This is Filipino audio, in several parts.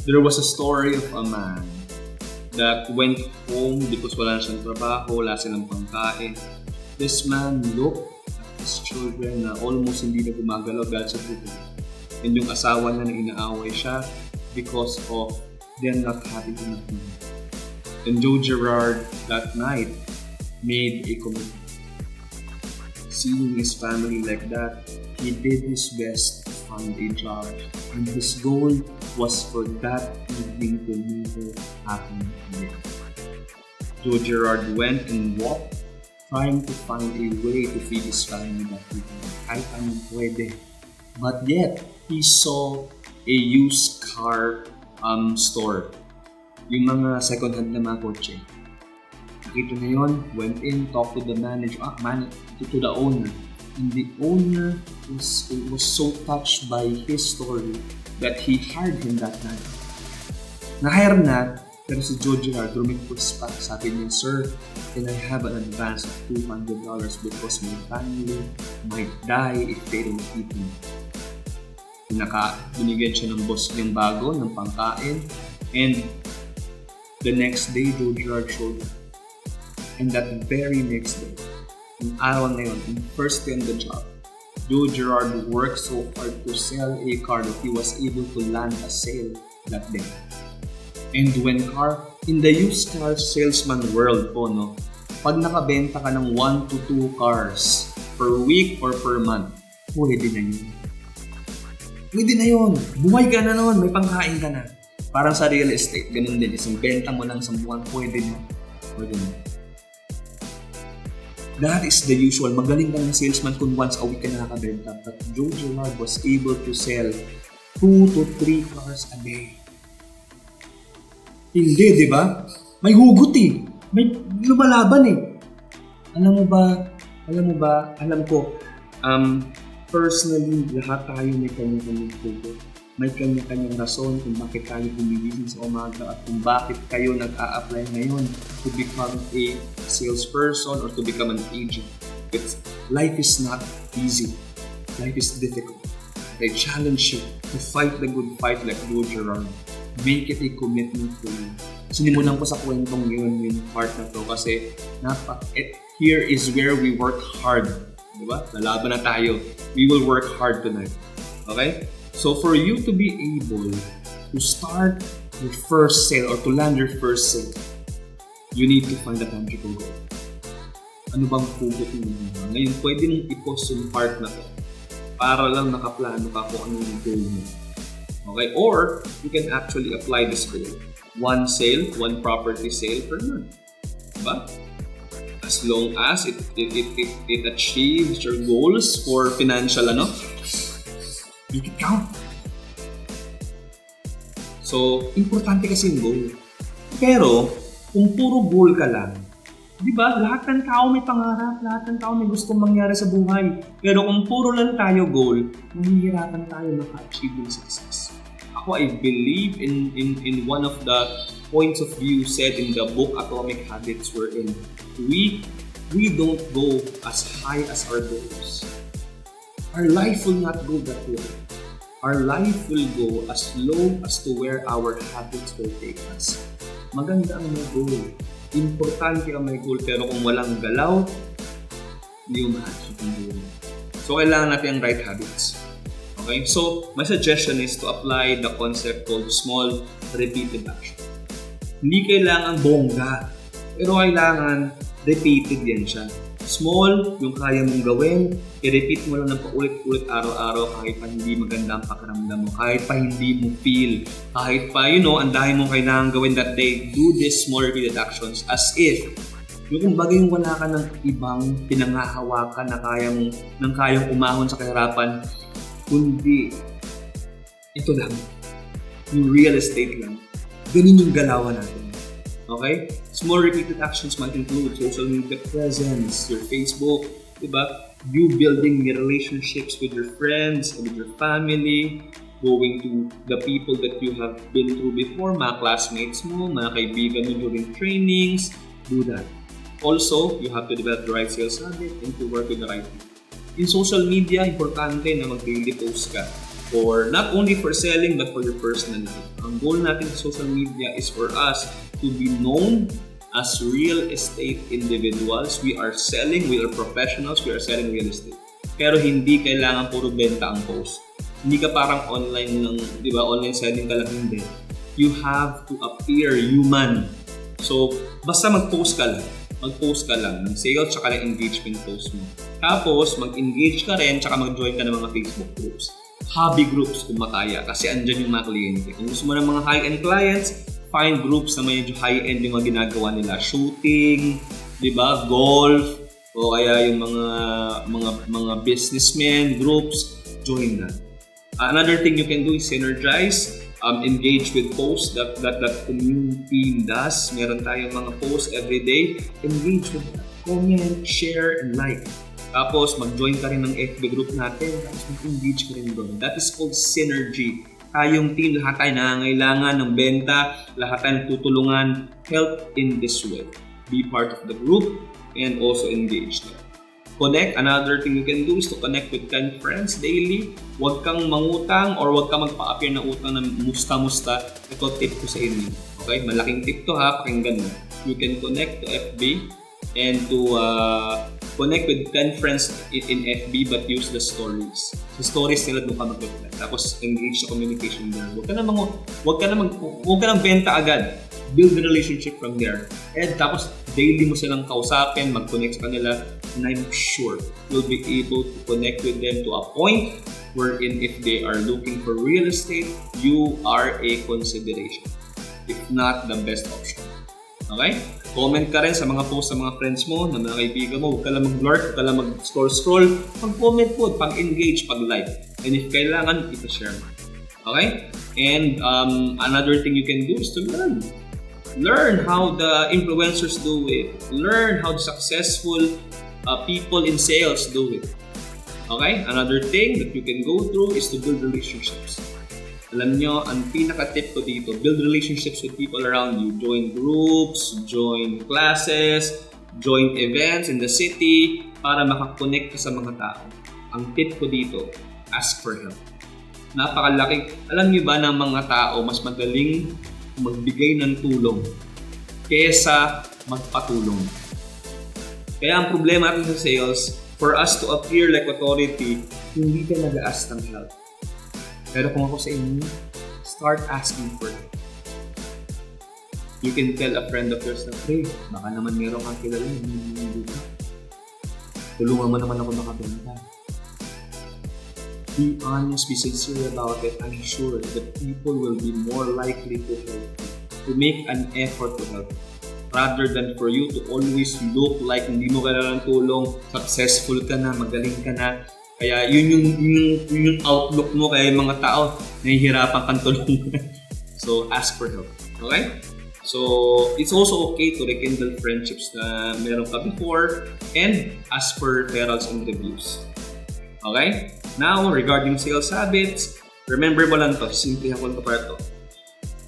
There was a story of a man that went home because wala na siyang trabaho, wala silang pangkain. This man looked at his children na almost hindi na gumagalaw dahil sa gutom. And yung asawa niya na inaaway siya because of them not having enough money. And Joe Girard that night made a commitment. Seeing his family like that, he did his best to find a job. And his goal was for that evening to never happen again. Joe Girard went and walked, trying to find a way to feed his family that evening. Kahit anong pwede. But yet, he saw a used car store. Yung mga second-hand na mga kotse. Nakita na yun, went in, talked to the manager, to the owner. And the owner was so touched by his story that he hired him that night. Na-hire na, pero si Joe Girard request pa. Sabi niya, "Sir, can I have an advance of $200 because my family might die if they don't eat me?" Binigyan siya ng boss niyang bago, ng pangkain. And the next day, Joe Girard showed up. And that very next day, yung araw na yun, yung first day on the job, Joe Girard worked so hard to sell a car that he was able to land a sale that day. And in the used car salesman world po, no, pag nakabenta ka ng 1 to 2 cars per week or per month, pwede na yun. Pwede na yun. Buhay ka na nun, may pangkain ka na. Parang sa real estate, ganun din. Isang benta mo lang sa buwan, pwede na. Pwede na. That is the usual. Magaling kang salesman kung once a week ka nakakabenta. But Joe Girard was able to sell 2 to 3 cars a day. Hindi, di ba? May hugot eh. May lumalaban eh. Alam ko, personally, lahat tayo may kanya-kanyang hugot. May kanya-kanyang rason kung bakit tayo gumigising sa umaga at kung bakit kayo nag-a-apply ngayon to become a salesperson or to become an agent. Life is not easy. Life is difficult. I challenge you to fight the good fight like Joe Girard. Make it a commitment for you. Sinimulan ko sa kwentong yun yung part na to kasi here is where we work hard. Diba? Lalaban na tayo. We will work hard tonight. Okay? So for you to be able to start your first sale or to land your first sale, you need to find a tangible goal. Ano bang hugot mo? Ngayon, pwede mong i-post yung part na to para lang nakaplano ka kung ano yung goal mo. Okay? Or, you can actually apply this goal. 1 sale, 1 property sale per month. Diba? As long as it achieves your goals for financial, make it count. So, importante kasi yung goal. Pero, kung puro goal ka lang, di ba? Lahat ng tao may pangarap, lahat ng tao may gustong mangyari sa buhay. Pero kung puro lang tayo goal, mahihirapan tayo maka-achieve yung success. Ako, I believe in one of the points of view said in the book Atomic Habits wherein we don't go as high as our goals. Our life will not go that way. Our life will go as low as to where our habits will take us. Maganda ang may goal. Importante ang may goal, pero kung walang galaw, hindi mo ma-achieve ang goal. So, kailangan natin ang right habits. Okay? So, my suggestion is to apply the concept called small repeated action. Hindi kailangan bongga, pero kailangan repeated yan siya. Small, yung kaya mong gawin, i-repeat mo lang ng paulit-ulit araw-araw kahit pa hindi maganda ang pakiramdam mo, kahit pa hindi mo feel, kahit pa, ang dahil mong kailangan gawin that day, do these small repeated actions as if yung kumbaga yung wala ka ng ibang pinangahawakan na kayang umahon sa kahirapan, kundi ito lang, yung real estate lang. Ganun yung galawan natin. Okay? Small repeated actions might include social media presence, your Facebook, diba? You building your relationships with your friends and with your family, going to the people that you have been through before, mga classmates mo, mga kaibigan mo during trainings, do that. Also, you have to develop the right sales habit and to work with the right people. In social media, importante na mag-daily post ka. for not only for selling but for your personal life. Ang goal natin sa social media is for us to be known as real estate individuals. We are selling, we are professionals, we are selling real estate. Pero hindi kailangan puro benta ang post. Hindi ka parang online lang, di ba? Online selling ka lang, hindi. You have to appear human. So, basta mag-post ka lang. Mag-post ka lang ng sales tsaka ng engagement post mo. Tapos, mag-engage ka rin tsaka mag-join ka ng mga Facebook groups. Hobby groups kung makaya kasi andyan yung mga kliyente. Kung gusto mo ng mga high-end clients, find groups na medyo high-end yung mga ginagawa nila. Shooting, di ba? Golf, o kaya yung mga businessmen groups, join na. Another thing you can do is synergize, engage with posts that community does. Meron tayong mga posts every day. Engage with that. Comment, share, and like. Tapos, mag-join ka rin ng FB group natin. Tapos, mag-engage ka rin doon. That is called synergy. Tayong team, lahat tayo nangangailangan ng benta. Lahat tayo tutulungan. Help in this way. Be part of the group and also engage them. Connect. Another thing you can do is to connect with 10 friends daily. Huwag kang mangutang or huwag kang magpa-appear na utang na musta-musta. Ito tip ko sa inyo. Okay? Malaking tip to ha. Pakinggan mo. You can connect to FB and to connect with 10 friends in FB but use the stories. Sa stories nila doon ka mag-reply. Tapos engage sa communication there. Huwag ka nang benta agad. Build the relationship from there. And tapos daily mo silang kausapin, mag-connect sa kanila, and I'm sure you'll be able to connect with them to a point wherein if they are looking for real estate, you are a consideration. If not the best option. Okay? Comment ka rin sa mga post sa mga friends mo, na mga kaibigan mo. Huwag ka lang mag-lurk, huwag ka lang mag-scroll. Pag-comment po, pag-engage, pag-like. And if kailangan, ita-share mo. Okay? And another thing you can do is to learn. Learn how the influencers do it. Learn how the successful people in sales do it. Okay? Another thing that you can go through is to build relationships. Alam nyo, ang pinaka-tip ko dito, build relationships with people around you. Join groups, join classes, join events in the city para makakonect ka sa mga tao. Ang tip ko dito, ask for help. Napakalaki. Alam nyo ba ng mga tao, mas madaling magbigay ng tulong kesa magpatulong. Kaya ang problema natin sa sales, for us to appear like authority, hindi ka nag-ask ng help. Pero kung ako sa inyo, start asking for it. You can tell a friend of yours na, hey, baka naman meron kang kilala na hindi dito. Tulungan mo naman ako makabenta. Be honest, be sincere about it. I'm sure that people will be more likely to help you, to make an effort to help you. Rather than for you to always look like hindi mo kailangan tulong, successful ka na, magaling ka na. Kaya yun yung outlook mo kaya yung mga tao nahihirapan kang tulungan. So, ask for help. Okay? So, it's also okay to rekindle friendships na meron ka before and ask for referrals and reviews. Okay? Now, regarding sales habits, remember mo lang to, simple ako ito para to.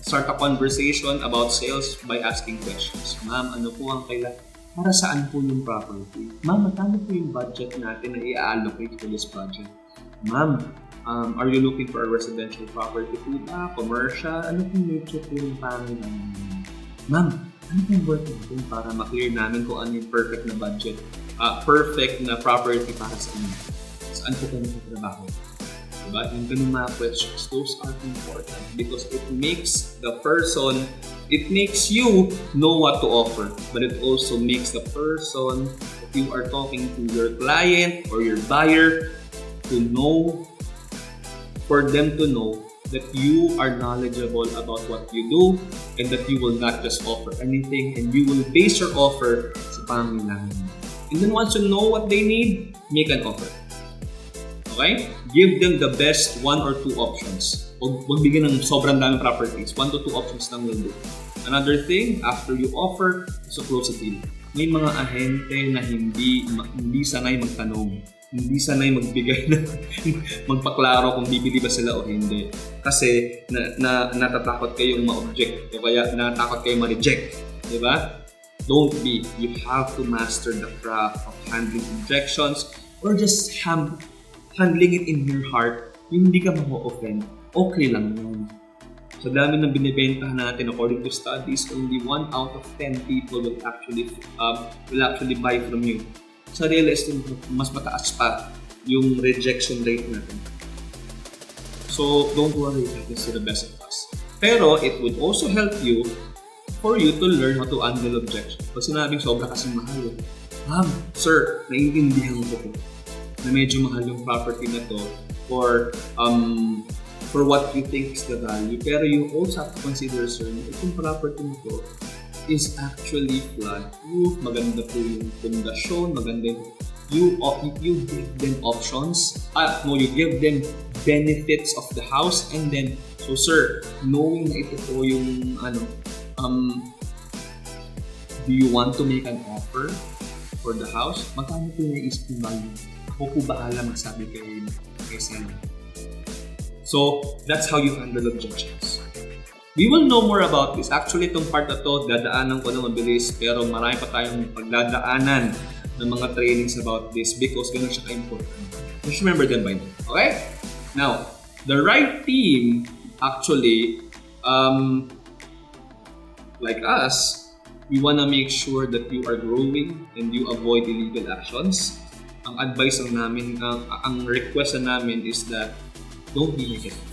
Start a conversation about sales by asking questions. Ma'am, ano po ang kailangan? Para saan po yung property? Ma'am, magkano po yung budget natin na i-allocate for this project? Ma'am, are you looking for a residential property po ba? Commercial? Ano pong nature po yung pangin? Ma'am, ano pong worth natin para maklear namin kung ano yung perfect na budget? Perfect na property para sa inyo? Saan po kayo nakatrabaho? Diba? Yung ganun mga questions, those are important because it makes you know what to offer, but it also makes the person that you are talking to, your client or your buyer, to know, for them to know that you are knowledgeable about what you do and that you will not just offer anything and you will base your offer sa pangangailangan. And then once you know what they need, make an offer. Okay? Give them the best 1 or 2 options. Huwag bigyan ng sobrang daming properties. 1 to 2 options lang will do. Another thing, after you offer, is to close a deal. May mga ahente na hindi sanay magtanong. Hindi sanay magbigay na magpaklaro kung bibili ba sila o hindi. Kasi natatakot kayong ma-object o kaya natatakot kayong ma-reject. Diba? Don't be. You have to master the craft of handling objections or just handling it in your heart yung hindi ka ma-offend, okay lang yun. Sa dami ng binibentahan natin, according to studies, only 1 out of 10 people will actually buy from you. Sa real estate, mas mataas pa yung rejection rate natin. So, don't worry, that is to the best of us. Pero, it would also help you for you to learn how to handle objection. Pag sinabing sobra kasing mahal, ma'am, sir, naiintindihan ko po na medyo mahal yung property na to for what you think is the value. Pero you also have to consider, sir, na itong property nito is actually flood-proof, maganda po yung pundasyon, maganda you give them options, you give them benefits of the house, and then, so sir, knowing na ito po yung, do you want to make an offer for the house? Magkano po yung naisip yung value? Ako po bahala magsabi kay seller. So, that's how you handle objections. We will know more about this. Actually, itong part na to, dadaanan ko na mabilis, pero marami pa tayong pagdadaanan ng mga trainings about this because ganun siya ka-important. Just remember them by now. Okay? Now, the right team, actually, like us, we wanna make sure that you are growing and you avoid illegal actions. Ang advice namin, ang request namin is that don't be negative.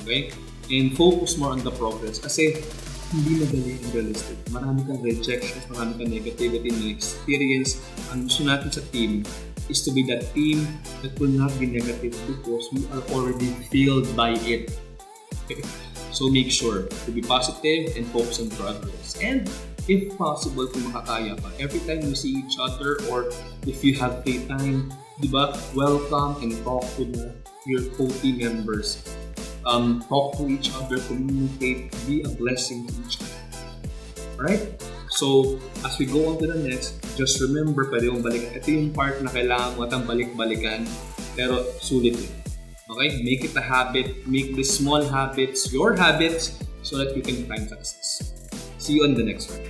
Okay? And focus more on the progress. Kasi hindi madali ang real estate. Marami kang rejections, marami kang negativity na experience. Ang gusto natin sa team is to be that team that will not be negative because we are already filled by it. Okay? So make sure to be positive and focus on progress. And if possible, kung makakaya pa, every time you see each other or if you have free time, diba, welcome and talk to your co-team members. Talk to each other, communicate, be a blessing to each other. Alright? So, as we go on to the next, just remember, pwede yung balikan. Ito yung part na kailangan mo atang balik-balikan, pero sulit yun. Okay? Make it a habit. Make these small habits your habits so that you can find success. See you on the next one.